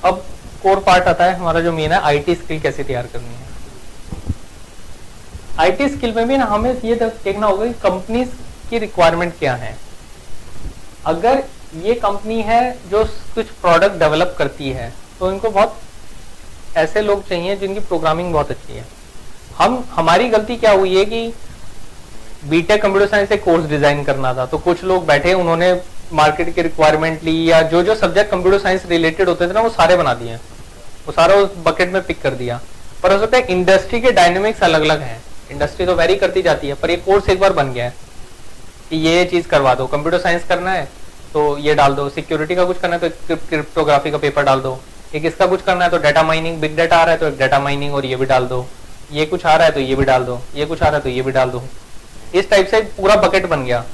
अब core part आता है हमारा जो मेन है, आईटी स्किल कैसे तैयार करनी है। आईटी स्किल में भी ना हमें ये देखना होगा कि कंपनीज की रिक्वायरमेंट क्या है। अगर ये कंपनी है जो कुछ प्रोडक्ट डेवलप करती है तो इनको बहुत ऐसे लोग चाहिए जिनकी प्रोग्रामिंग बहुत अच्छी है। हमारी गलती क्या हुई है कि बीटेक कंप्यूटर साइंस से कोर्स डिजाइन करना था, तो कुछ लोग बैठे उन्होंने मार्केट की रिक्वायरमेंट ली या जो जो सब्जेक्ट कंप्यूटर साइंस रिलेटेड होते थे ना वो सारे बना दिए, वो सारा उस बकेट में पिक कर दिया। पर हो सकता है इंडस्ट्री के डायनेमिक्स अलग अलग हैं, इंडस्ट्री तो वेरी करती जाती है, पर ये कोर्स एक बार बन गया है कि ये चीज करवा दो, कंप्यूटर साइंस करना है तो ये डाल दो, सिक्योरिटी का कुछ करना है तो क्रिप्टोग्राफी का पेपर डाल दो, एक इसका कुछ करना है तो डाटा माइनिंग, बिग डाटा आ रहा है तो एक डाटा माइनिंग और ये भी डाल दो, ये कुछ आ रहा है तो ये भी डाल दो, ये कुछ आ रहा है तो ये भी डाल दो। इस टाइप से पूरा बकेट बन गया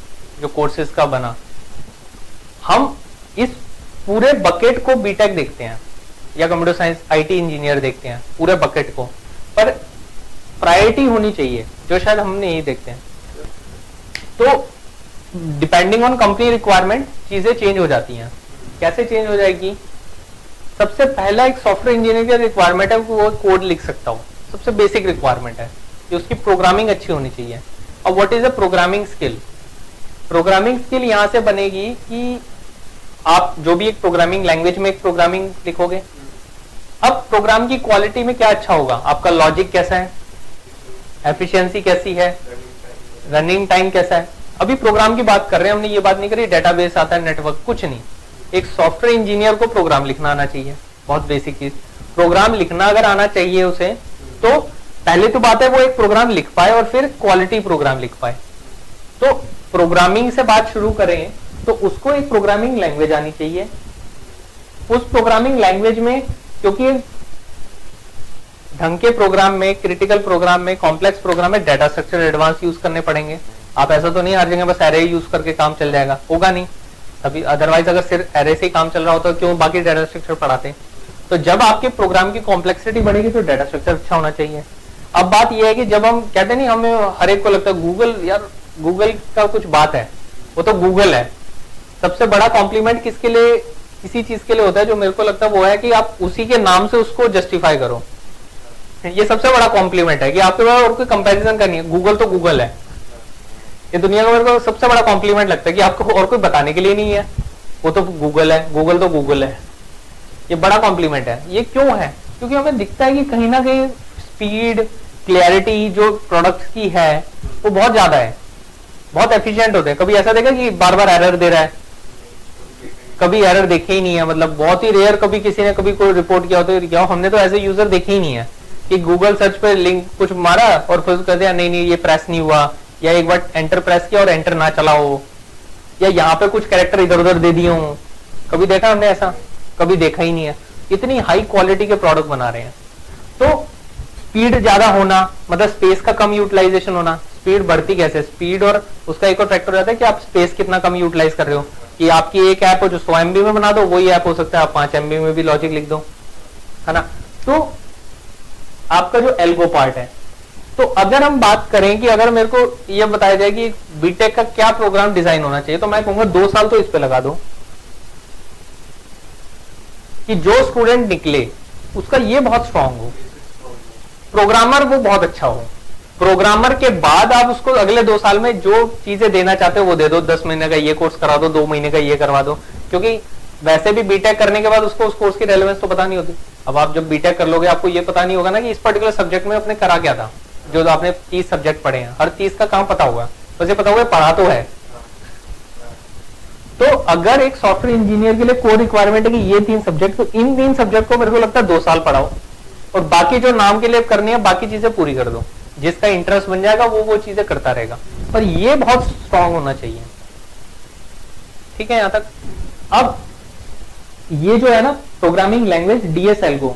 जो कोर्सेज का बना। हम इस पूरे बकेट को बीटेक देखते हैं या कंप्यूटर साइंस आईटी इंजीनियर देखते हैं, पूरे बकेट को, पर प्रायोरिटी होनी चाहिए जो शायद हम नहीं देखते हैं। तो डिपेंडिंग ऑन कंपनी रिक्वायरमेंट चीजें चेंज हो जाती हैं। कैसे चेंज हो जाएगी? सबसे पहला एक सॉफ्टवेयर इंजीनियर का रिक्वायरमेंट है वो कोड लिख सकता हो, सबसे बेसिक रिक्वायरमेंट है कि उसकी प्रोग्रामिंग अच्छी होनी चाहिए। अब what is a programming skill? Programming skill यहां से बनेगी कि आप जो भी एक प्रोग्रामिंग लैंग्वेज में एक प्रोग्रामिंग लिखोगे, अब प्रोग्राम की क्वालिटी में क्या अच्छा होगा, आपका लॉजिक कैसा है, एफिशिएंसी कैसी है, रनिंग टाइम कैसा है। अभी प्रोग्राम की बात कर रहे हैं, हमने ये बात नहीं करी डेटाबेस आता है, नेटवर्क, कुछ नहीं। एक सॉफ्टवेयर इंजीनियर को प्रोग्राम लिखना आना चाहिए, बहुत बेसिक चीज। प्रोग्राम लिखना अगर आना चाहिए उसे, तो पहले तो बात है वो एक प्रोग्राम लिख पाए और फिर क्वालिटी प्रोग्राम लिख पाए। तो प्रोग्रामिंग से बात शुरू करें तो उसको एक प्रोग्रामिंग लैंग्वेज आनी चाहिए। उस प्रोग्रामिंग लैंग्वेज में, क्योंकि ढंग के प्रोग्राम में, क्रिटिकल प्रोग्राम में, कॉम्प्लेक्स प्रोग्राम में डाटा स्ट्रक्चर एडवांस यूज करने पड़ेंगे। आप ऐसा तो नहीं हर जगह बस एरे यूज करके काम चल जाएगा, होगा नहीं। अभी अदरवाइज अगर सिर्फ एरे से ही काम चल रहा होता तो क्यों बाकी डाटा स्ट्रक्चर पढ़ाते। तो जब आपके प्रोग्राम की कॉम्प्लेक्सिटी बढ़ेगी तो डाटा स्ट्रक्चर अच्छा होना चाहिए। अब बात यह है कि जब हम कहते नहीं, हमें हर एक को लगता है गूगल, यार गूगल का कुछ बात है, वो तो गूगल है। सबसे बड़ा कॉम्प्लीमेंट किसके लिए, किसी चीज के लिए होता है, जो मेरे को लगता है वो है कि आप उसी के नाम से उसको जस्टिफाई करो। ये सबसे बड़ा कॉम्प्लीमेंट है कि आपके पास और कोई कंपैरिजन करनी है, गूगल तो गूगल है। ये दुनिया का मेरे को सबसे बड़ा कॉम्प्लीमेंट लगता है कि आपको और कोई बताने के लिए नहीं है, वो तो गूगल है, गूगल तो गूगल है। ये बड़ा कॉम्प्लीमेंट है। ये क्यों है? क्योंकि हमें दिखता है कि कहीं ना कहीं स्पीड, क्लैरिटी जो प्रोडक्ट की है वो बहुत ज्यादा है, बहुत एफिशिएंट होते हैं। कभी ऐसा देखा कि बार बार एरर दे रहा है? कभी एरर देखे ही नहीं है, मतलब बहुत ही रेयर कभी किसी ने कभी कोई रिपोर्ट किया होता है, क्या हमने तो ऐसे यूजर देखे ही नहीं है कि गूगल सर्च पे लिंक कुछ मारा और फिर कहते हैं नहीं ये प्रेस नहीं हुआ, या एक बार एंटर प्रेस किया और एंटर ना चला हो, या यहाँ पे कुछ कैरेक्टर इधर उधर दे दिए हो। कभी देखा हमने ऐसा? कभी देखा ही नहीं है। इतनी हाई क्वालिटी के प्रोडक्ट बना रहे हैं। तो स्पीड ज्यादा होना मतलब स्पेस का कम यूटिलाइजेशन होना। स्पीड बढ़ती कैसे? स्पीड और उसका एक और फैक्टर रहता है कि आप स्पेस कितना कम यूटिलाइज कर रहे हो। कि आपकी एक ऐप हो जो 100 MB में बना दो, वही ऐप हो सकता है आप 5 MB में भी लॉजिक लिख दो, है ना। तो आपका जो एल्गो पार्ट है, तो अगर हम बात करें कि अगर मेरे को यह बताया जाए कि बीटेक का क्या प्रोग्राम डिजाइन होना चाहिए, तो मैं कहूंगा 2 साल तो इस पे लगा दो कि जो स्टूडेंट निकले उसका ये बहुत स्ट्रांग हो, प्रोग्रामर वो बहुत अच्छा हो। प्रोग्रामर के बाद आप उसको अगले 2 साल में जो चीजें देना चाहते हो वो दे दो। 10 महीने का ये कोर्स करा दो, 2 महीने का ये करवा दो, क्योंकि वैसे भी बीटेक करने के बाद उसको उस कोर्स की रेलेवेंस तो पता नहीं होती। अब आप जब बीटेक कर लोगे आपको ये पता नहीं होगा ना कि इस पर्टिकुलर सब्जेक्ट में आपने करा क्या था। जो आपने 30 सब्जेक्ट पढ़े हैं, हर 30 का काम पता होगा, बस ये पता होगा पढ़ा तो है। तो अगर एक सॉफ्टवेयर इंजीनियर के लिए कोर रिक्वायरमेंट है कि ये 3 सब्जेक्ट, तो इन 3 सब्जेक्ट को मेरे को लगता है 2 साल पढ़ाओ और बाकी जो नाम के लिए करनी है बाकी चीजें पूरी कर दो। जिसका इंटरेस्ट बन जाएगा वो चीजें करता रहेगा, पर ये बहुत स्ट्रांग होना चाहिए। ठीक है यहां तक। अब ये जो है ना प्रोग्रामिंग लैंग्वेज डीएस एल्गो,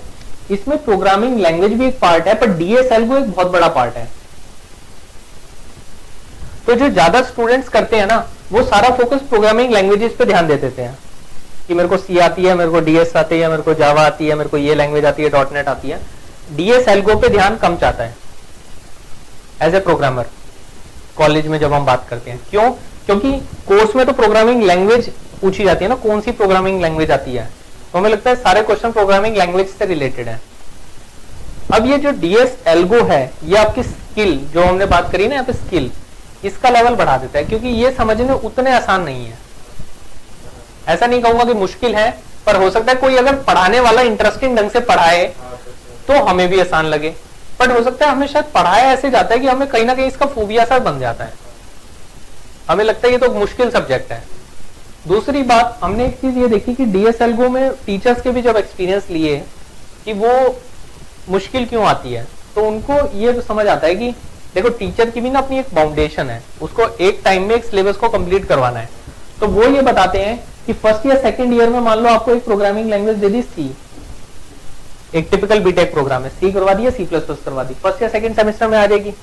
इसमें प्रोग्रामिंग लैंग्वेज भी एक पार्ट है, पर डीएस एल्गो एक बहुत बड़ा पार्ट है। तो जो ज्यादा स्टूडेंट्स करते हैं ना वो सारा फोकस प्रोग्रामिंग लैंग्वेजेस पे ध्यान दे देते हैं कि मेरे को सी आती है, मेरे को डीएस आती है, मेरे को जावा आती है, मेरे को ये लैंग्वेज आती है, डॉटनेट आती है। डीएस एल्गो पे ध्यान कम चाहता है एज ए प्रोग्रामर कॉलेज में जब हम बात करते हैं। क्यों? क्योंकि कोर्स में तो प्रोग्रामिंग लैंग्वेज पूछी जाती है ना, कौन सी प्रोग्रामिंग लैंग्वेज आती है, तो हमें लगता है सारे क्वेश्चन प्रोग्रामिंग लैंग्वेज से रिलेटेड है। अब ये जो डीएस एल्गो है, ये आपकी स्किल जो हमने बात करी ना यहाँ पे स्किल, इसका लेवल बढ़ा देता है, क्योंकि ये समझने उतने आसान नहीं है। ऐसा नहीं कहूंगा कि मुश्किल है, पर हो सकता है कोई अगर पढ़ाने वाला इंटरेस्टिंग ढंग से पढ़ाए तो हमें भी आसान लगे, बट हो सकता है हमें शायद पढ़ाया ऐसे जाता है कि हमें कहीं ना कहीं इसका फोबिया सा बन जाता है, हमें लगता है ये तो मुश्किल सब्जेक्ट है। दूसरी बात, हमने एक चीज ये देखी कि डीएसएलगो में टीचर्स के भी जब एक्सपीरियंस लिए कि वो मुश्किल क्यों आती है, तो उनको ये समझ आता है कि देखो टीचर की भी ना अपनी एक फाउंडेशन है, उसको एक टाइम में एक सिलेबस को कंप्लीट करवाना है। तो वो ये बताते हैं कि फर्स्ट या सेकंड ईयर में मान लो आपको एक प्रोग्रामिंग लैंग्वेज दे दी सी, एक टिपिकल बीटेक प्रोग्राम है, सी करवा दी या सी प्लस प्लस करवा दी, फर्स्ट या सेकंड सेमेस्टर में आ जाएगी।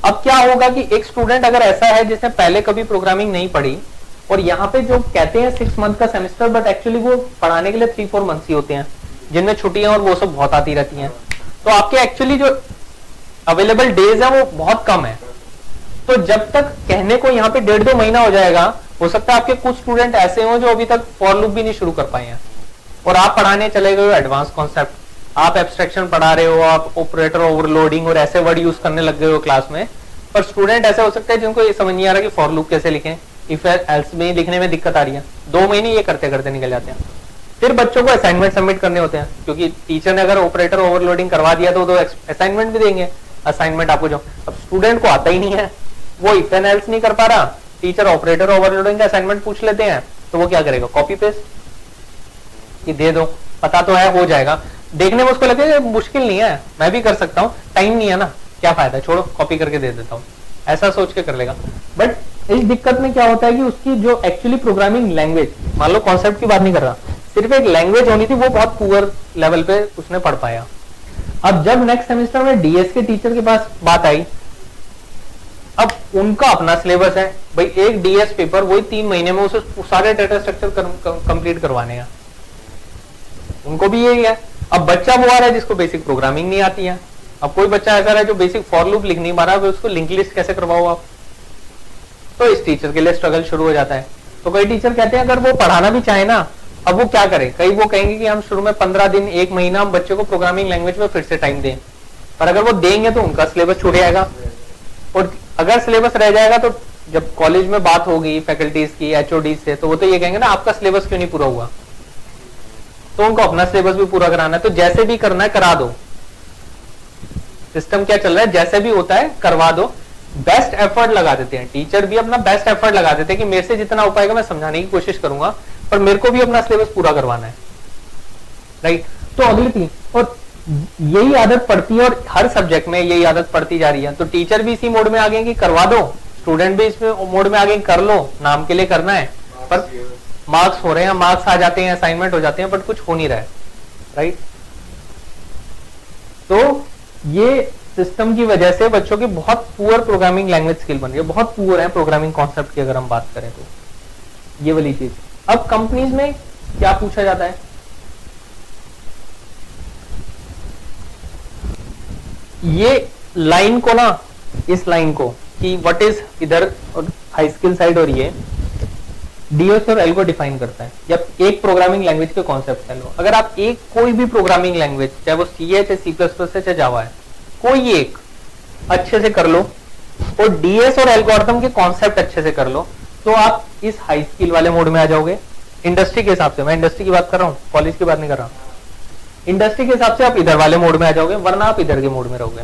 अब क्या होगा कि एक स्टूडेंट अगर ऐसा है जिसने पहले कभी प्रोग्रामिंग नहीं पढ़ी, और यहाँ पे जो कहते हैं 6 मंथ का सेमेस्टर, बट एक्चुअली वो पढ़ाने के लिए 3-4 मंथ्स ही होते हैं, जिनमें छुट्टियां और वो सब बहुत आती रहती हैं, तो आपके एक्चुअली जो अवेलेबल डेज है वो बहुत कम है। तो जब तक कहने को यहाँ पे 1.5-2 महीना हो जाएगा, हो सकता है आपके कुछ स्टूडेंट ऐसे हो जो अभी तक फॉर लूप भी नहीं शुरू कर पाए हैं, और आप पढ़ाने चले गए हो एडवांस कॉन्सेप्ट, आप एब्स्ट्रैक्शन पढ़ा रहे हो, आप ऑपरेटर ओवरलोडिंग और ऐसे वर्ड यूज करने लग गए हो क्लास में, पर स्टूडेंट ऐसे हो सकते हैं जिनको ये समझ नहीं आ रहा कि फॉर लूप कैसे लिखें, इफ एल्स में लिखने में दिक्कत आ रही है, 2 महीने ये करते करते निकल जाते हैं। फिर बच्चों को असाइनमेंट सबमिट करने होते हैं, क्योंकि टीचर ने अगर ऑपरेटर ओवरलोडिंग करवा दिया तो असाइनमेंट भी देंगे। असाइनमेंट आपको जो अब स्टूडेंट को आता ही नहीं है, वो इफ एंड एल्स नहीं कर पा रहा, टीचर ऑपरेटर ओवरलोडिंग का असाइनमेंट पूछ लेते हैं, तो वो क्या करेगा, कॉपी पेस्ट कि दे दो, पता तो है हो जाएगा, देखने में उसको लगे मुश्किल नहीं है, मैं भी कर सकता हूँ, टाइम नहीं है ना, क्या फायदा, छोड़ो कॉपी करके दे देता हूँ, ऐसा सोच के कर लेगा। बट इस दिक्कत में क्या होता है कि उसकी जो एक्चुअली प्रोग्रामिंग लैंग्वेज, मान लो कॉन्सेप्ट की बात नहीं कर रहा, सिर्फ एक लैंग्वेज होनी थी, वो बहुत पुअर लेवल पे उसने पढ़ पाया। अब जब नेक्स्ट सेमेस्टर में डीएस के टीचर के पास बात आई, अब उनका अपना सिलेबस है भाई, एक डीएस पेपर वही 3 महीने में उसे सारे डेटा स्ट्रक्चर कंप्लीट करवाने हैं, उनको भी यही है। अब बच्चा वो आ रहा है जिसको बेसिक प्रोग्रामिंग नहीं आती है, अब कोई बच्चा ऐसा है जो बेसिक फॉर लूप लिख नहीं पा रहा, उसको लिंक लिस्ट कैसे करवाओ आप, तो इस टीचर के लिए स्ट्रगल शुरू हो जाता है। तो कई टीचर कहते हैं अगर वो पढ़ाना भी चाहे ना, अब वो क्या करें, कई वो कहेंगे कि हम शुरू में 15 दिन 1 महीना हम बच्चे को प्रोग्रामिंग लैंग्वेज में फिर से टाइम दें, पर अगर वो देंगे तो उनका सिलेबस छूट जाएगा, और अगर सिलेबस रह जाएगा तो जब कॉलेज में बात होगी फैकल्टीज की, एचओडी से, तो वो तो ये कहेंगे ना आपका सिलेबस क्यों नहीं पूरा हुआ, तो उनको अपना सिलेबस भी पूरा कराना है, तो जैसे भी करना है करा दो, सिस्टम क्या चल रहा है जैसे भी होता है करवा दो, बेस्ट एफर्ट लगा देते हैं, टीचर भी अपना बेस्ट एफर्ट लगा देते हैं कि मेरे से जितना हो पाएगा मैं समझाने की कोशिश करूंगा, पर मेरे को भी अपना सिलेबस पूरा करवाना है, राइट। तो अगली थी, और यही आदत पड़ती है और हर सब्जेक्ट में यही आदत पड़ती जा रही है, तो टीचर भी इसी मोड में आ गए कि करवा दो, स्टूडेंट भी इसमें मोड में आ गए कर लो, नाम के लिए करना है, पर मार्क्स हो रहे हैं, मार्क्स आ जाते हैं, असाइनमेंट हो जाते हैं, बट कुछ हो नहीं रहा है, राइट। तो ये सिस्टम की वजह से बच्चों की बहुत पुअर प्रोग्रामिंग लैंग्वेज स्किल बन रही है, बहुत पुअर है प्रोग्रामिंग कॉन्सेप्ट की अगर हम बात करें तो, ये वाली चीज। अब कंपनीज में क्या पूछा जाता है, ये लाइन को ना, इस लाइन को कि व्हाट इज इधर हाई स्किल साइड और ये डीएस और एल्गो डिफाइन करता है, या एक प्रोग्रामिंग लैंग्वेज के कॉन्सेप्ट है। अगर आप एक कोई भी प्रोग्रामिंग लैंग्वेज, चाहे वो सी है, चाहे सी प्लस प्लस है, चाहे जावा है, कोई एक अच्छे से कर लो और डीएस और एल्गोरिथम के कॉन्सेप्ट अच्छे से कर लो, तो आप इस हाई स्किल वाले मोड में आ जाओगे। इंडस्ट्री के हिसाब से, मैं इंडस्ट्री की बात कर रहा हूँ, कॉलेज की बात नहीं कर रहा, इंडस्ट्री के हिसाब से आप इधर वाले मोड में आ जाओगे, वरना आप इधर के मोड में रहोगे,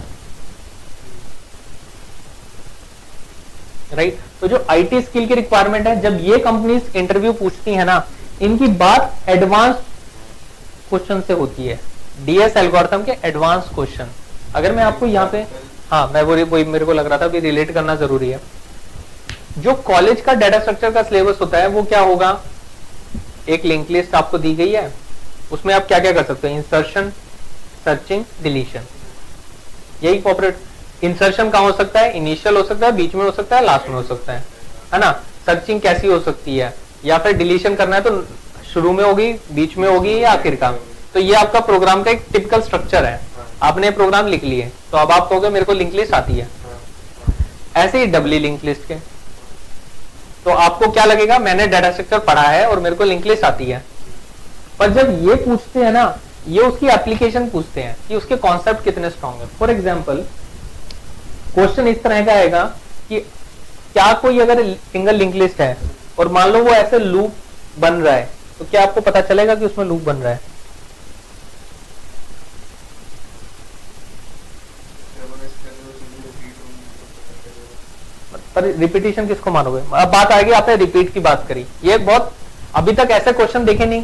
राइट। तो जो आईटी स्किल की रिक्वायरमेंट है, जब ये कंपनीज इंटरव्यू पूछती है ना, इनकी बात एडवांस क्वेश्चन से होती है, डीएस एल्गोरिथम के एडवांस क्वेश्चन। अगर मैं आपको यहाँ पे, हाँ मैं वो मेरे को लग रहा था भी रिलेट करना जरूरी है, जो कॉलेज का डाटा स्ट्रक्चर का सिलेबस होता है वो क्या होगा, एक लिंक लिस्ट आपको दी गई है, उसमें आप क्या क्या कर सकते हो, इंसर्शन, सर्चिंग, डिलीशन, यही कॉपरेट। इंसर्शन कहाँ हो सकता है, इनिशियल हो सकता है, बीच में हो सकता है, लास्ट में हो सकता है ना। सर्चिंग कैसी हो सकती है, या फिर डिलीशन करना है तो शुरू में होगी, बीच में होगी या आखिर का। तो ये आपका प्रोग्राम का एक टिपिकल स्ट्रक्चर है, आपने प्रोग्राम लिख लिए तो अब आप कहोगे मेरे को लिंक लिस्ट आती है, ऐसे ही डबली लिंक लिस्ट के, तो आपको क्या लगेगा, मैंने डाटा स्ट्रक्चर पढ़ा है और मेरे को लिंक लिस्ट आती है, पर जब ये पूछते हैं ना, ये उसकी एप्लीकेशन पूछते हैं कि उसके कॉन्सेप्ट कितने स्ट्रांग है। फॉर एग्जाम्पल क्वेश्चन इस तरह का आएगा कि क्या कोई अगर सिंगल लिंक लिस्ट है और मान लो वो ऐसे लूप बन रहा है, तो क्या आपको पता चलेगा कि उसमें लूप बन रहा है? पर रिपीटिशन किसको मानोगे? अब बात आएगी, आपने रिपीट की बात करी, ये बहुत अभी तक ऐसे क्वेश्चन देखे नहीं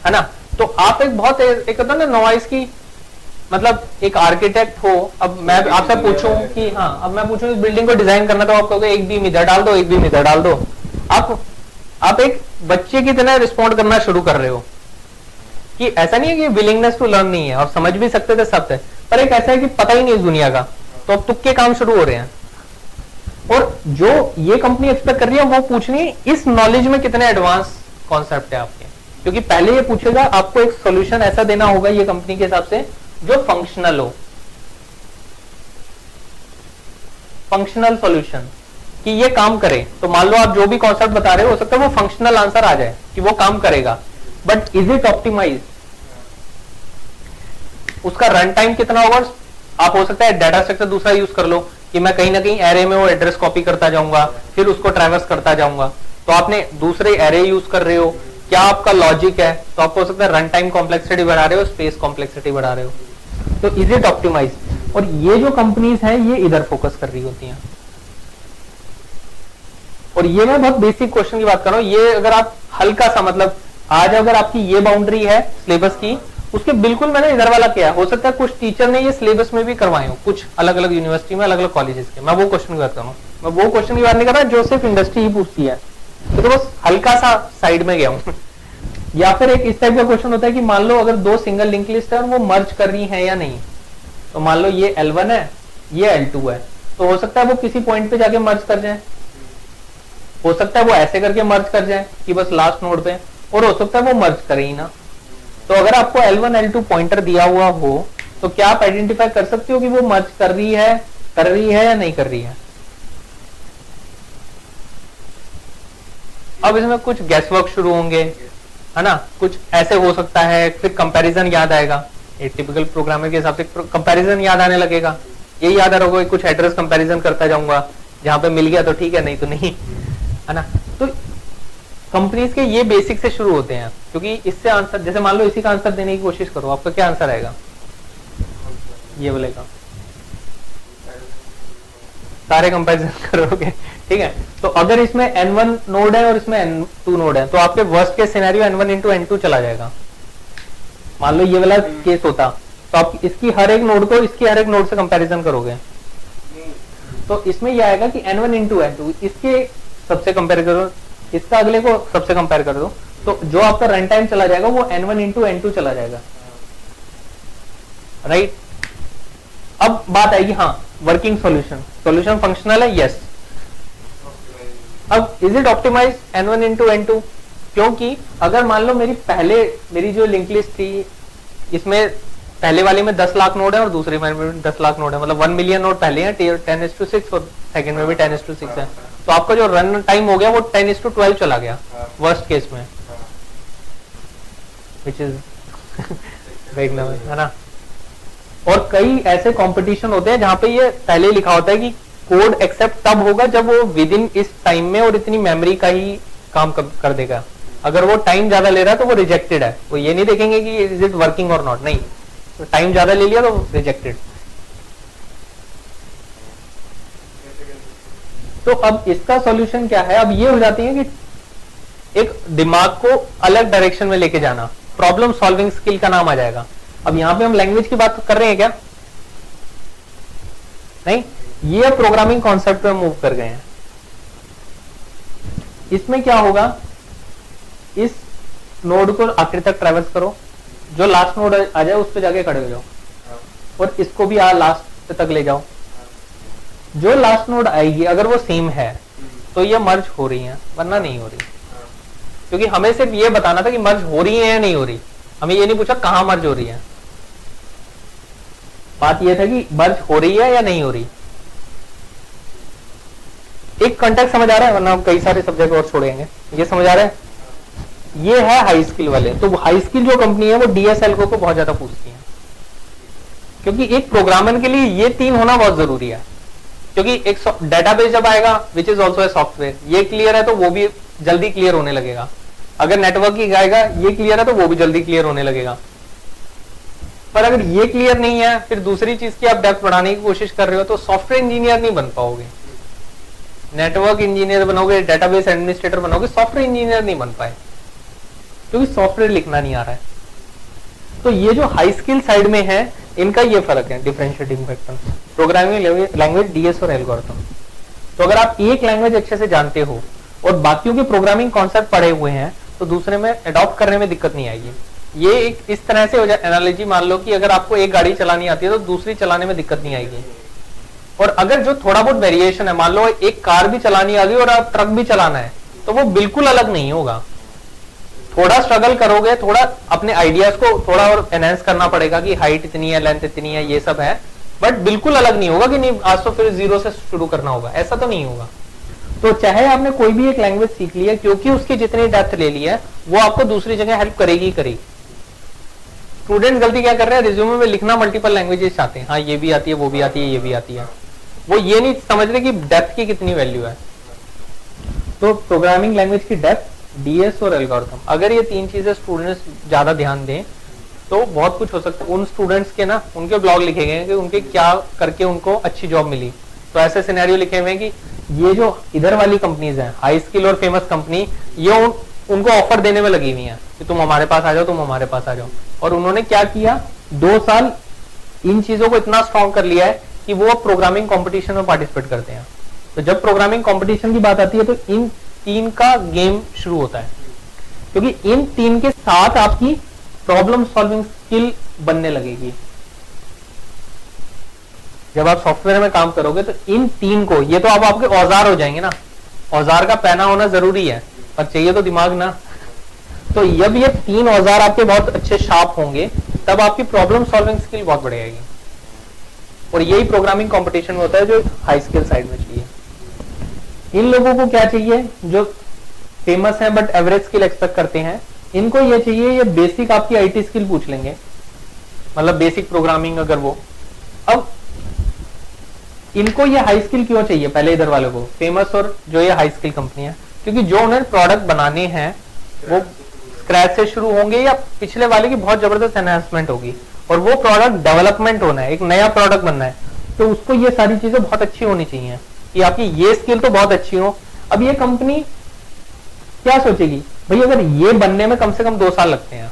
है ना। तो आप एक बहुत एक होता है ना नॉइस की, मतलब एक आर्किटेक्ट हो, अब मैं आपसे पूछूं कि हाँ, अब मैं पूछूं इस बिल्डिंग को डिजाइन करना, तो आप कहोगे एक बीम इधर डाल दो, एक बीम इधर डाल दो। आप एक बच्चे की तरह रिस्पॉन्ड करना शुरू कर रहे हो कि ऐसा नहीं है कि विलिंगनेस टू लर्न नहीं है, और समझ भी सकते थे सब थे, पर एक ऐसा है कि पता ही नहीं इस दुनिया का, तो अब तुक्के काम शुरू हो रहे हैं। और जो ये कंपनी एक्सपेक्ट कर रही है वो पूछ रही है इस नॉलेज में कितने एडवांस कॉन्सेप्ट है आपके, क्योंकि पहले ये पूछेगा आपको एक सॉल्यूशन ऐसा देना होगा ये कंपनी के हिसाब से जो फंक्शनल हो, फंक्शनल सॉल्यूशन कि ये काम करे। तो मान लो आप जो भी कॉन्सेप्ट बता रहे हो सकता है वो फंक्शनल आंसर आ जाए कि वो काम करेगा, बट इज इट ऑप्टिमाइज? उसका रन टाइम कितना होगा? आप हो सकता है डाटा स्ट्रक्चर दूसरा यूज कर लो कि मैं कहीं ना कहीं एरे में वो एड्रेस कॉपी करता जाऊंगा, फिर उसको ट्रैवर्स करता जाऊंगा, तो आपने दूसरे एरे यूज कर रहे हो, क्या आपका लॉजिक है, तो आपको हो सकता है रन टाइम कॉम्प्लेक्सिटी बढ़ा रहे हो, स्पेस कॉम्प्लेक्सिटी बढ़ा रहे हो, तो इज इट ऑप्टिमाइज? और ये जो कंपनीज हैं ये इधर फोकस कर रही होती हैं। और ये मैं बहुत बेसिक क्वेश्चन की बात कर रहा हूं, ये अगर आप हल्का सा, मतलब आज अगर आपकी ये बाउंड्री है सिलेबस की, उसके बिल्कुल मैंने इधर वाला किया, हो सकता है कुछ टीचर ने ये सिलेबस में भी करवाए हो, कुछ अलग अलग यूनिवर्सिटी में अलग अलग कॉलेजेस के, मैं वो क्वेश्चन की बात कर रहा हूँ, मैं वो क्वेश्चन की बात नहीं कर रहा जो सिर्फ इंडस्ट्री ही पूछती है, तो बस हल्का सा साइड में गया हूं। या फिर एक इस टाइप का क्वेश्चन होता है कि मान लो अगर दो सिंगल लिंक लिस्ट है और वो मर्ज कर रही है या नहीं, तो मान लो ये L1 है, ये L2 है, तो हो सकता है वो किसी पॉइंट पे जाके मर्ज कर जाए, हो सकता है वो ऐसे करके मर्ज कर जाए कि बस लास्ट नोड पे, और हो सकता है वो मर्ज करे ही ना। तो अगर आपको L1 L2 पॉइंटर दिया हुआ हो तो क्या आप आइडेंटिफाई कर सकते हो कि वो मर्ज कर रही है या नहीं कर रही है? अब इसमें कुछ गैस वर्क शुरू होंगे, है ना, कुछ ऐसे हो सकता है, फिर कंपैरिजन याद आएगा, एक टिपिकल प्रोग्रामर के हिसाब से कंपैरिजन याद आने लगेगा, यही याद आ रहा होगा, कुछ एड्रेस कंपैरिजन करता जाऊंगा, जहां पे मिल गया तो ठीक है, नहीं तो नहीं, है ना। तो कंपनीज के ये बेसिक से शुरू होते हैं, क्योंकि इससे आंसर, जैसे मान लो इसी का आंसर देने की कोशिश करो, आपका क्या आंसर आएगा? ये बोलेगा सारे कंपैरिजन करोगे, ठीक है। तो अगर इसमें N1 नोड है और इसमें N2 नोड है, तो आपके worst case scenario N1 into N2 चला जाएगा। मान लो ये वाला केस होता, तो आप इसकी हर एक नोड को इसकी हर एक नोड से कंपैरिजन करोगे, तो इसमें यह आएगा कि N1 इंटू N2, इसके सबसे कंपेयर करो, इसका अगले को सबसे कंपेयर कर दो, तो जो आपका रन टाइम चला जाएगा वो N1 इंटू N2 चला जाएगा, राइट। अब बात आएगी हाँ वर्किंग सॉल्यूशन फंक्शनल है, यस। अब is it optimize N1 into N2? क्योंकि अगर मान लो मेरी जो लिंक लिस्ट थी, इसमें पहले वाले में 10 लाख नोड है और दूसरे में 10 लाख नोड है, मतलब 1 मिलियन नोड पहले है, 10:6, और सेकंड में भी 10:6 है, तो आपका जो रन टाइम हो गया वो 10:12 चला गया वर्स्ट केस में, विच इज वेरी नॉइस, है ना। और कई ऐसे कंपटीशन होते हैं जहां पे ये पहले लिखा होता है कि कोड एक्सेप्ट तब होगा जब वो विद इन इस टाइम में और इतनी मेमोरी का ही काम कर देगा, अगर वो टाइम ज्यादा ले रहा है तो वो रिजेक्टेड है, वो ये नहीं देखेंगे कि इज इट वर्किंग और नॉट, नहीं, तो टाइम ज्यादा ले लिया तो रिजेक्टेड। तो अब इसका सॉल्यूशन क्या है? अब ये हो जाती है कि एक दिमाग को अलग डायरेक्शन में लेके जाना, प्रॉब्लम सॉल्विंग स्किल का नाम आ जाएगा। अब यहां पे हम लैंग्वेज की बात कर रहे हैं क्या? नहीं, ये प्रोग्रामिंग कॉन्सेप्ट पे मूव कर गए हैं। इसमें क्या होगा, इस नोड को आखिर तक ट्रैवर्स करो, जो लास्ट नोड आ जाए उस पे जाके खड़े हो जाओ, और इसको भी लास्ट तक ले जाओ। जो लास्ट नोड आएगी अगर वो सेम है तो ये मर्ज हो रही है, वरना नहीं हो रही, क्योंकि हमें सिर्फ ये बताना था कि मर्ज हो रही है या नहीं हो रही, हमें ये नहीं पूछा कहां मर्ज हो रही है। बात ये था कि मर्ज हो रही है या नहीं हो रही। एक कॉन्टेक्स्ट समझ आ रहा है, वरना हम कई सारे सब्जेक्ट और छोड़ेंगे। ये समझ आ रहा है? ये है हाई स्किल वाले। तो हाई स्किल जो कंपनी है वो डीएसएलओ को बहुत ज्यादा पूछती है, क्योंकि एक प्रोग्रामर के लिए ये 3 होना बहुत जरूरी है। क्योंकि एक डेटाबेस जब आएगा which is also a software, ये क्लियर है तो वो भी जल्दी क्लियर होने लगेगा। अगर नेटवर्किंग आएगा ये क्लियर है तो वो भी जल्दी क्लियर होने लगेगा। पर अगर ये क्लियर नहीं है, फिर दूसरी चीज की आप डेप्थ बढ़ाने की कोशिश कर रहे हो तो सॉफ्टवेयर इंजीनियर नहीं बन पाओगे। नेटवर्क इंजीनियर बनोगे, डेटाबेस एडमिनिस्ट्रेटर बनोगे, सॉफ्टवेयर इंजीनियर नहीं बन पाए, क्योंकि सॉफ्टवेयर लिखना नहीं आ रहा है। तो ये जो हाई स्किल साइड में है, इनका ये फर्क है, differentiating factor, programming language, DS और एल्गोरिथम। तो अगर आप एक लैंग्वेज अच्छे से जानते हो और बाकियों के प्रोग्रामिंग कॉन्सेप्ट पढ़े हुए हैं, तो दूसरे में अडॉप्ट करने में दिक्कत नहीं आएगी। ये एक इस तरह से हो जाए एनालॉजी, मान लो कि अगर आपको एक गाड़ी चलानी आती है तो दूसरी चलाने में दिक्कत नहीं आएगी। और अगर जो थोड़ा बहुत वेरिएशन है, मान लो एक कार भी चलानी आ गई और आप ट्रक भी चलाना है, तो वो बिल्कुल अलग नहीं होगा। थोड़ा स्ट्रगल करोगे, थोड़ा अपने आइडियाज को थोड़ा और एनहांस करना पड़ेगा कि हाइट इतनी है, लेंथ इतनी है, ये सब है, बट बिल्कुल अलग नहीं होगा कि नहीं आज तो फिर जीरो से शुरू करना होगा, ऐसा तो नहीं होगा। तो चाहे आपने कोई भी एक लैंग्वेज सीख ली है, क्योंकि उसकी जितनी डेप्थ ले ली है वो आपको दूसरी जगह हेल्प करेगी ही करेगी। स्टूडेंट गलती क्या कर रहे हैं, रिज्यूमे में लिखना मल्टीपल लैंग्वेजेस चाहते हैं, हाँ ये भी आती है, वो भी आती है, ये भी आती है, वो ये नहीं समझ रहे कि डेप्थ की कितनी वैल्यू है। तो प्रोग्रामिंग लैंग्वेज की डेप्थ, डीएस और एल्गोरिथम, अगर ये 3 चीजें स्टूडेंट्स ज्यादा ध्यान दें तो बहुत कुछ हो सकता है। उन स्टूडेंट्स के ना उनके ब्लॉग लिखे गए हैं कि उनके क्या करके उनको अच्छी जॉब मिली। तो ऐसे सिनेरियो लिखे हुए हैं कि ये जो इधर वाली कंपनीज हैं, हाई स्किल और फेमस कंपनी, ये उनको ऑफर देने में लगी हुई है कि तुम हमारे पास आ जाओ, तुम हमारे पास आ जाओ। और उन्होंने क्या किया, 2 साल इन चीजों को इतना स्ट्रॉन्ग कर लिया है कि वो प्रोग्रामिंग कंपटीशन में पार्टिसिपेट करते हैं। तो जब प्रोग्रामिंग कंपटीशन की बात आती है तो इन 3 का गेम शुरू होता है, क्योंकि इन 3 के साथ आपकी प्रॉब्लम सॉल्विंग स्किल बनने लगेगी। जब आप सॉफ्टवेयर में काम करोगे तो इन 3 को, ये तो अब आपके औजार हो जाएंगे ना, औजार का पहना होना जरूरी है, पर चाहिए तो दिमाग ना। तो जब ये 3 औजार आपके बहुत अच्छे शार्प होंगे, तब आपकी प्रॉब्लम सॉल्विंग स्किल बहुत बढ़ेगी। और यही प्रोग्रामिंग कंपटीशन में होता है जो हाई स्किल साइड में चाहिए। इन लोगों को क्या चाहिए, जो फेमस है बट एवरेज स्किल एक्सपेक्ट करते हैं, इनको ये चाहिए, ये बेसिक आपकी आईटी स्किल पूछ लेंगे, मतलब बेसिक प्रोग्रामिंग। अगर वो अब इनको ये हाई स्किल क्यों चाहिए, पहले इधर वाले को, फेमस और जो ये हाई स्किल कंपनी है, क्योंकि जो उन्हें प्रोडक्ट बनाने हैं वो स्क्रैच से शुरू होंगे या पिछले वाले की बहुत जबरदस्त एनहांसमेंट होगी, और वो प्रोडक्ट डेवलपमेंट होना है, एक नया प्रोडक्ट बनना है, तो उसको ये सारी चीजें बहुत अच्छी होनी चाहिए कि आपकी ये स्किल तो बहुत अच्छी हो। अब ये कंपनी क्या सोचेगी, भाई अगर ये बनने में कम से कम 2 साल लगते हैं,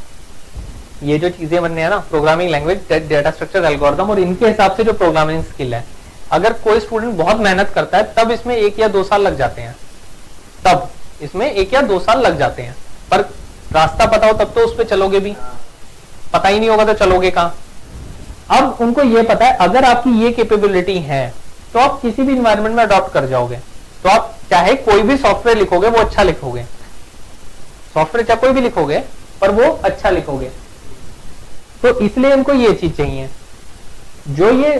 ये जो चीजें बनने हैं ना, programming language, data structure, algorithm, और इनके हिसाब से जो प्रोग्रामिंग स्किल है, अगर कोई स्टूडेंट बहुत मेहनत करता है तब इसमें 1 या 2 साल लग जाते हैं, तब इसमें 1 या 2 साल लग जाते हैं। पर रास्ता पता हो तब तो उस पर चलोगे भी, पता ही नहीं होगा तो चलोगे कहां। अब उनको ये पता है अगर आपकी ये कैपेबिलिटी है तो आप किसी भी इन्वायरमेंट में अडॉप्ट कर जाओगे। तो आप चाहे कोई भी सॉफ्टवेयर लिखोगे वो अच्छा लिखोगे, सॉफ्टवेयर चाहे कोई भी लिखोगे पर वो अच्छा लिखोगे। तो इसलिए इनको ये चीज चाहिए। जो ये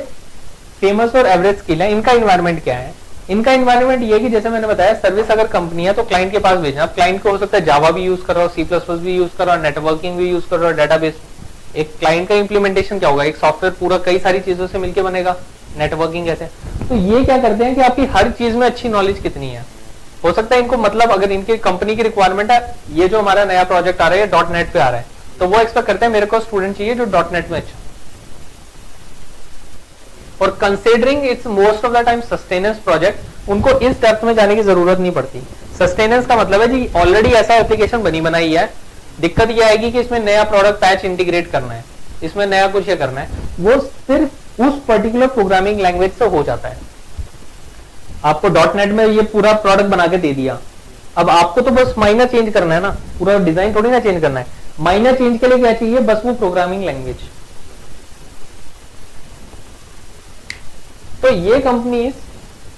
फेमस और एवरेज स्किल है, इनका इन्वायरमेंट क्या है, इनका इन्वायरमेंट ये कि जैसे मैंने बताया, सर्विस अगर कंपनी है तो क्लाइंट के पास भेजना। अब क्लाइंट को हो सकता है जावा भी यूज कर रहा हो, C++ भी यूज कर रहा हो, नेटवर्किंग भी यूज कर रहा हो, डेटाबेस। एक क्लाइंट का इंप्लीमेंटेशन क्या होगा, एक सॉफ्टवेयर पूरा कई सारी चीजों से मिलकर बनेगा, नेटवर्किंग जैसे। तो ये क्या करते हैं कि आपकी हर चीज में अच्छी नॉलेज कितनी है। हो सकता है इनको, मतलब अगर इनकी कंपनी की रिक्वायरमेंट है, ये जो हमारा नया प्रोजेक्ट आ रहा है .NET पे आ रहा है, तो वो एक्सपेक्ट करते हैं मेरे को स्टूडेंट चाहिए जो .NET में अच्छा। और considering it's most of the time sustenance project, उनको इस डेप्थ में जाने की जरूरत नहीं पड़ती। सस्टेनेंस का मतलब है जी ऑलरेडी ऐसा एप्लीकेशन बनी बनाई है, दिक्कत ये आएगी कि इसमें नया प्रोडक्ट पैच इंटीग्रेट करना है, इसमें नया कुछ ये करना है, वो सिर्फ उस पर्टिकुलर प्रोग्रामिंग लैंग्वेज से हो जाता है। आपको .NET में ये पूरा प्रोडक्ट बना के दे दिया, अब आपको तो बस माइनर चेंज करना है ना, पूरा डिजाइन थोड़ी ना चेंज करना है। माइनर चेंज के लिए क्या चाहिए, बस वो प्रोग्रामिंग लैंग्वेज। तो ये कंपनीज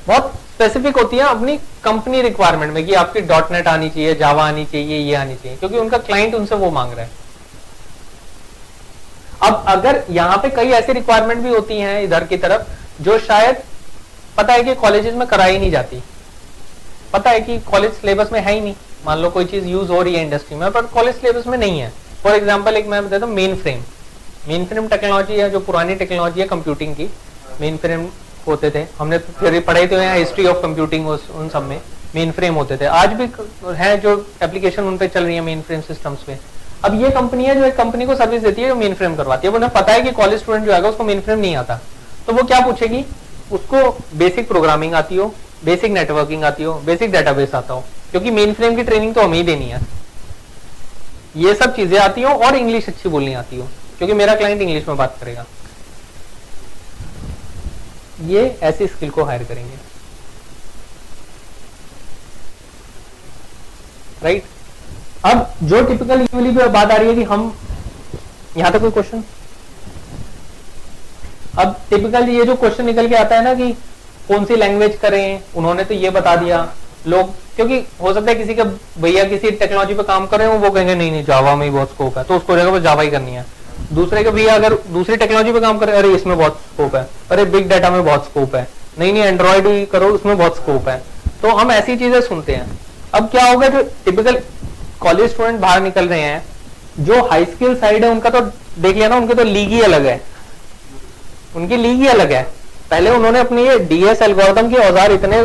बहुत स्पेसिफिक होती है अपनी कंपनी रिक्वायरमेंट में कि आपकी .NET आनी चाहिए, जावा आनी चाहिए, ये आनी चाहिए, क्योंकि उनका क्लाइंट उनसे वो मांग रहा है। अब अगर यहाँ पे कई ऐसी रिक्वायरमेंट भी होती हैं इधर की तरफ जो शायद पता है कि कॉलेजेस में कराई नहीं जाती, पता है कि कॉलेज सिलेबस में है ही नहीं, मान लो कोई चीज यूज हो रही है इंडस्ट्री में पर कॉलेज सिलेबस में नहीं है। फॉर एग्जाम्पल एक मैं बताता हूँ, मेन फ्रेम टेक्नोलॉजी है, जो पुरानी टेक्नोलॉजी है कंप्यूटिंग की, मेन फ्रेम होते थे, हमने थ्योरी पढ़ाई थे हिस्ट्री ऑफ कंप्यूटिंग, उन सब में मेन फ्रेम होते थे, आज भी है जो एप्लीकेशन उन पे चल रही है मेन फ्रेम सिस्टम्स पे। अब ये कंपनी है जो एक कंपनी को सर्विस देती है जो मेन फ्रेम करवाती है, उन्हें पता है कि कॉलेज स्टूडेंट जो आएगा उसको मेन फ्रेम नहीं आता, तो वो क्या पूछेगी, उसको बेसिक प्रोग्रामिंग आती हो, बेसिक नेटवर्किंग आती हो, बेसिक डेटाबेस आता हो, क्योंकि मेन फ्रेम की ट्रेनिंग तो हमें ही देनी है, ये सब चीजें आती हो और इंग्लिश अच्छी बोलनी आती हो, क्योंकि मेरा क्लाइंट इंग्लिश में बात करेगा, ये ऐसी स्किल को हायर करेंगे। राइट अब जो टिपिकल यूजली बात आ रही है कि हम, यहां तक कोई क्वेश्चन, अब टिपिकल ये जो क्वेश्चन निकल के आता है ना कि कौन सी लैंग्वेज करें, उन्होंने तो ये बता दिया लोग, क्योंकि हो सकता है किसी के भैया किसी टेक्नोलॉजी पे काम कर रहे हो, वो कहेंगे नहीं नहीं जावा में ही बहुत स्कोप है, तो उसको जगह जावा ही करनी है। दूसरे के भैया अगर दूसरी टेक्नोलॉजी पे काम कर रहे हैं, अरे इसमें बहुत स्कोप है, अरे बिग डाटा में बहुत स्कोप है, नहीं नहीं एंड्रॉइड ही करो उसमें बहुत स्कोप है, तो हम ऐसी चीजें सुनते हैं। अब क्या होगा, जो टिपिकल कॉलेज स्टूडेंट बाहर निकल रहे हैं, जो हाई स्किल साइड है उनका तो देख लिया ना, उनके तो लीग ही अलग है, उनकी लीग ही अलग है। पहले उन्होंने अपने ये डीएस एल्गोरिथम के औजार इतने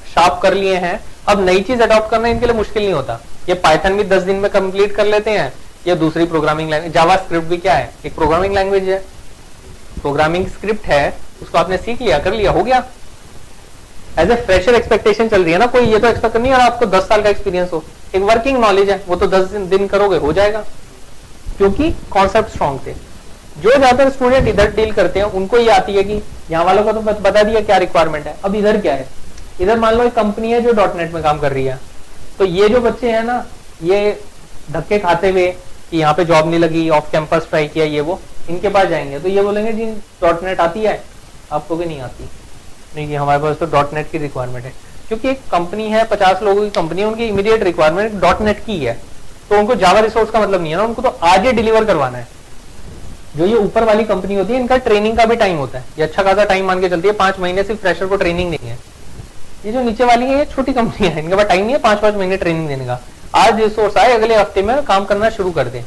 शार्प कर लिए हैं, अब नई चीज अडॉप्ट करना इनके लिए मुश्किल नहीं होता, ये पाइथन भी 10 दिन में कंप्लीट कर लेते हैं, या दूसरी प्रोग्रामिंग लैंग्वेज, जावा स्क्रिप्ट भी क्या है, एक प्रोग्रामिंग लैंग्वेज है, प्रोग्रामिंग स्क्रिप्ट है, उसको आपने सीख लिया, कर लिया, हो गया। एज ए फ्रेशर एक्सपेक्टेशन चल रही है ना, कोई ये तो एक्सपेक्ट नहीं है आपको 10 साल का एक्सपीरियंस हो, एक वर्किंग नॉलेज है, वो तो 10 दिन करोगे हो जाएगा, क्योंकि कॉन्सेप्ट स्ट्रॉन्ग थे। जो ज्यादातर स्टूडेंट इधर डील करते हैं उनको ये आती है कि यहाँ वालों को तो बता दिया क्या रिक्वायरमेंट है, अब इधर क्या है, इधर मान लो एक कंपनी है जो .NET में काम कर रही है, तो ये जो बच्चे हैं ना, ये धक्के खाते हुए कि यहाँ पे जॉब नहीं लगी, ऑफ कैंपस ट्राई किया, ये वो इनके पास जाएंगे तो ये बोलेंगे जी .NET आती है आपको भी नहीं आती, नहीं जी हमारे पास तो .NET की रिक्वायरमेंट है, क्योंकि एक कंपनी है 50 लोगों की कंपनी है, उनकी इमीडिएट रिक्वायरमेंट .NET की है, तो उनको जावा रिसोर्स का मतलब नहीं है ना, उनको तो आज ही डिलीवर करवाना है। जो ये ऊपर वाली कंपनी होती है इनका ट्रेनिंग का भी टाइम होता है, ये अच्छा खासा टाइम मान के चलती है, 5 महीने सिर्फ फ्रेशर को ट्रेनिंग नहीं है। ये जो नीचे वाली है ये छोटी कंपनी है, इनके पास टाइम नहीं है 5-5 महीने ट्रेनिंग देने का, आज रिसोर्स आए अगले हफ्ते में काम करना शुरू कर दे,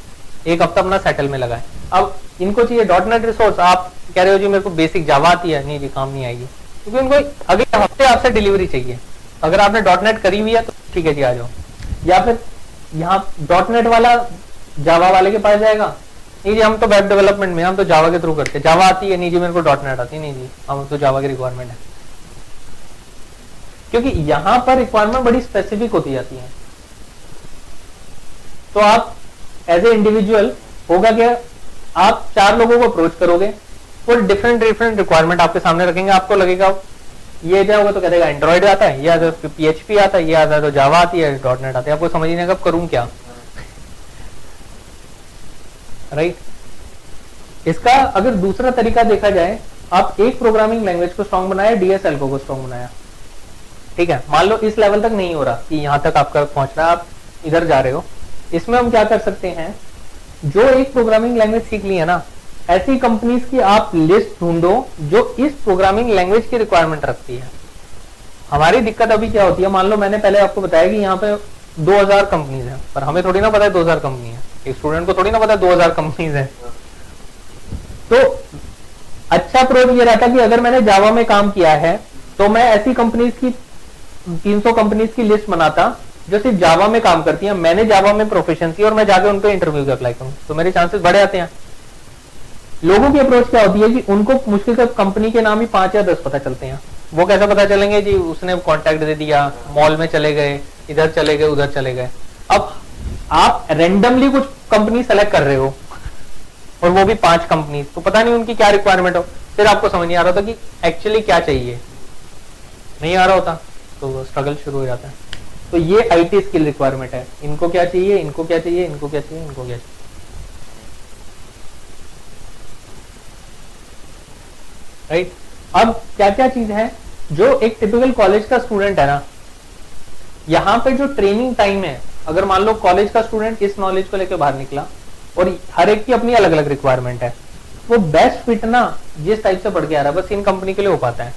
एक हफ्ता अपना सेटल में लगाए। अब इनको चाहिए .NET रिसोर्स, आप कह रहे हो जी मेरे को बेसिक जावा आती है, नहीं जी काम नहीं आएगी, क्योंकि उनको अगले हफ्ते आपसे डिलीवरी चाहिए। अगर आपने .NET करी हुई है तो ठीक है जी आ जाओ, या फिर यहाँ .NET वाला जावा वाले के पास जाएगा, नहीं जी हम तो वेब डेवलपमेंट में, हम तो जावा के थ्रू करते हैं, जावा आती है, नहीं जी मेरे को .NEट आती है, नहीं जी हम तो जावा की रिक्वायरमेंट है, क्योंकि यहां पर रिक्वायरमेंट बड़ी स्पेसिफिक होती जाती है। तो आप एज ए इंडिविजुअल होगा क्या, आप 4 लोगों को अप्रोच करोगे और डिफरेंट रिक्वायरमेंट आपके सामने रखेंगे, आपको लगेगा ये क्या होगा तो कह देगा एंड्रॉइड आता है, या तो PHP आता है, ये आता है तो जावा आती है, .NEट आती है, आपको समझ नहीं आएगा करूं क्या। राइट इसका अगर दूसरा तरीका देखा जाए, आप एक प्रोग्रामिंग लैंग्वेज को स्ट्रॉन्ग बनाया, डीएस एल्गो को स्ट्रॉन्ग बनाया, ठीक है, मान लो इस लेवल तक नहीं हो रहा कि यहां तक आपका पहुंच रहा है, आप इधर जा रहे हो, इसमें हम क्या कर सकते हैं, जो एक प्रोग्रामिंग लैंग्वेज सीख ली है ना, ऐसी कंपनीज की आप लिस्ट ढूंढो जो इस प्रोग्रामिंग लैंग्वेज की रिक्वायरमेंट रखती है। हमारी दिक्कत अभी क्या होती है, मान लो मैंने पहले आपको बताया कि यहाँ पे 2000 कंपनीज हैं, पर हमें थोड़ी ना पता है 2000 कंपनी है, एक स्टूडेंट को थोड़ी ना पता है 2000 कंपनीज है। तो अच्छा अप्रोच ये रहता कि अगर मैंने जावा में काम किया है तो मैं ऐसी कंपनीज की 300 कंपनीज की लिस्ट बनाता जो सिर्फ जावा में काम करती हैं, मैंने जावा में प्रोफिशिएंसी, और मैं जाके उन पे इंटरव्यू के अप्लाई करूं, तो मेरे चांसेस बढ़ जाते हैं। लोगों की अप्रोच क्या होती है कि उनको मुश्किल से कंपनी के नाम ही 5 या 10 पता चलते हैं, वो कैसे पता चलेंगे जी, उसने कांटेक्ट दे दिया, मॉल में चले गए, इधर चले गए, उधर चले गए। अब आप रैंडमली कुछ कंपनी सेलेक्ट कर रहे हो और वो भी 5 कंपनी, तो पता नहीं उनकी क्या रिक्वायरमेंट हो, फिर आपको समझ नहीं आ रहा था कि एक्चुअली क्या चाहिए, नहीं आ रहा होता तो स्ट्रगल शुरू हो जाता है। तो ये आईटी स्किल रिक्वायरमेंट है, इनको क्या चाहिए, इनको क्या चाहिए, इनको क्या चाहिए, इनको क्या चाहिए। राइट अब क्या क्या चीज है जो एक टिपिकल कॉलेज का स्टूडेंट है ना, यहां पे जो ट्रेनिंग टाइम है, अगर मान लो कॉलेज का स्टूडेंट इस नॉलेज को लेकर बाहर निकला और हर एक की अपनी अलग अलग रिक्वायरमेंट है, वो बेस्ट फिट ना जिस टाइप से पढ़ के आ रहा है बस इन कंपनी के लिए हो पाता है,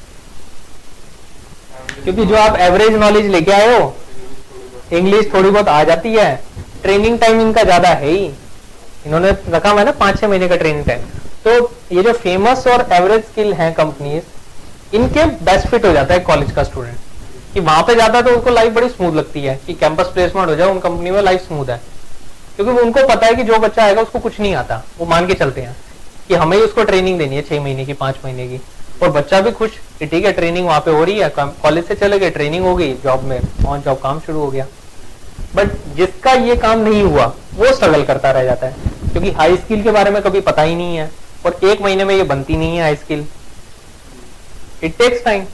क्योंकि जो आप एवरेज नॉलेज लेके आए हो इंग्लिश थोड़ी बहुत आ जाती है, ट्रेनिंग टाइम इनका ज्यादा है ही, इन्होंने रखा हुआ है ना 5-6 महीने का ट्रेनिंग टाइम। तो ये जो फेमस और एवरेज स्किल हैं कंपनीज, इनके बेस्ट फिट हो जाता है कॉलेज का स्टूडेंट, कि वहां पे जाता है तो उनको लाइफ बड़ी स्मूथ लगती है कि कैंपस प्लेसमेंट हो जाए उन कंपनी में, लाइफ स्मूथ है, क्योंकि उनको पता है कि जो बच्चा आएगा उसको कुछ नहीं आता, वो मान के चलते हैं कि हमें ही उसको ट्रेनिंग देनी है 6 महीने की 5 महीने की, और बच्चा भी खुश कि ठीक है ट्रेनिंग वहां पे हो रही है, कॉलेज से चले गए, ट्रेनिंग हो गई, जॉब में ऑन जॉब काम शुरू हो गया। बट जिसका ये काम नहीं हुआ वो स्ट्रगल करता रह जाता है, क्योंकि हाई स्किल के बारे में कभी पता ही नहीं है, और 1 महीने में ये बनती नहीं है high skill, it takes time,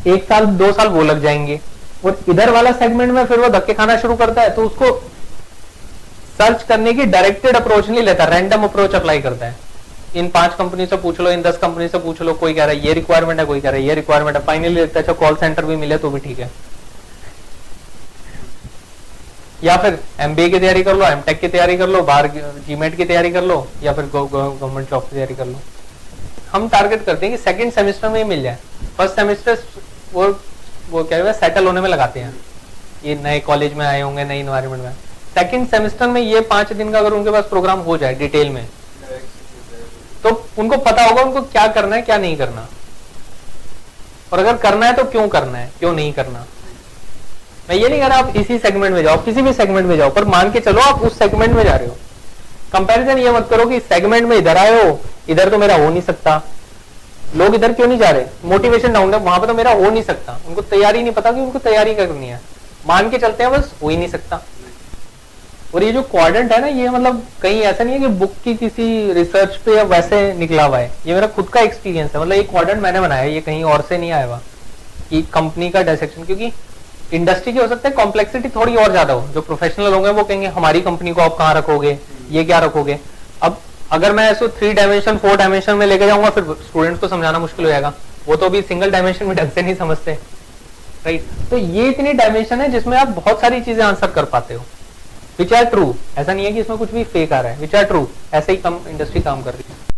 1 साल 2 साल वो लग जाएंगे। और इधर वाला सेगमेंट में फिर वो धक्के खाना शुरू करता है, तो उसको सर्च करने की डायरेक्टेड अप्रोच नहीं लेता, रैंडम अप्रोच अप्लाई करता है। इन 5 कंपनी से पूछ लो, इन 10 कंपनी से पूछ लो, कोई कह रहा है ये रिक्वायरमेंट है, कोई कह रहा है ये रिक्वायरमेंट है, फाइनली लगता है अच्छा कॉल सेंटर भी मिले तो भी ठीक है, या फिर एमबीए की तैयारी कर लो, एमटेक की तैयारी कर लो, बाहर जीमेट की तैयारी कर लो, या फिर गवर्नमेंट जॉब की तैयारी कर लो। हम टारगेट करते हैं कि सेकंड सेमेस्टर में ही मिल जाए, फर्स्ट सेमेस्टर वो क्या है सेटल होने में लगाते हैं, ये नए कॉलेज में आए होंगे, नई इन्वायरमेंट में, सेकंड सेमेस्टर में ये 5 दिन का अगर उनके पास प्रोग्राम हो जाए डिटेल में, तो उनको पता होगा उनको क्या करना है क्या नहीं करना, और अगर करना है तो क्यों करना है क्यों नहीं करना। मैं ये नहीं कह रहा आप इसी सेगमेंट में जाओ, किसी भी सेगमेंट में जाओ, पर मान के चलो आप उस सेगमेंट में जा रहे हो। कंपैरिजन ये मत करो कि सेगमेंट में इधर आए हो, इधर तो मेरा हो नहीं सकता, लोग इधर क्यों नहीं जा रहे, मोटिवेशन डाउन है, वहां पे तो मेरा हो नहीं सकता, उनको तैयारी नहीं पता कि उनको तैयारी करनी है, मान के चलते हैं बस हो ही नहीं सकता। और ये जो क्वाड्रेंट है ना, ये मतलब कहीं ऐसा नहीं है कि बुक की किसी रिसर्च पे या वैसे निकला हुआ है, ये मेरा खुद का एक्सपीरियंस है, मतलब ये क्वाड्रेंट मैंने बनाया है, ये कहीं और से नहीं आया हुआ कि कंपनी का डायसेक्शन, क्योंकि इंडस्ट्री की हो सकता है कॉम्प्लेक्सिटी थोड़ी और ज्यादा हो, जो प्रोफेशनल होंगे वो कहेंगे हमारी कंपनी को आप कहाँ रखोगे, ये क्या रखोगे। अब अगर मैं ऐसे 3 डायमेंशन 4 डायमेंशन में लेके जाऊंगा फिर स्टूडेंट्स को समझाना मुश्किल हो जाएगा, वो तो अभी सिंगल डायमेंशन में ढंग से नहीं समझते, राइट। तो ये इतनी डायमेंशन है जिसमें आप बहुत सारी चीजें आंसर कर पाते हो, विच आर ट्रू, ऐसा नहीं है कि इसमें कुछ भी फेक आ रहा है, विच आर ट्रू, ऐसे ही इंडस्ट्री काम कर रही है।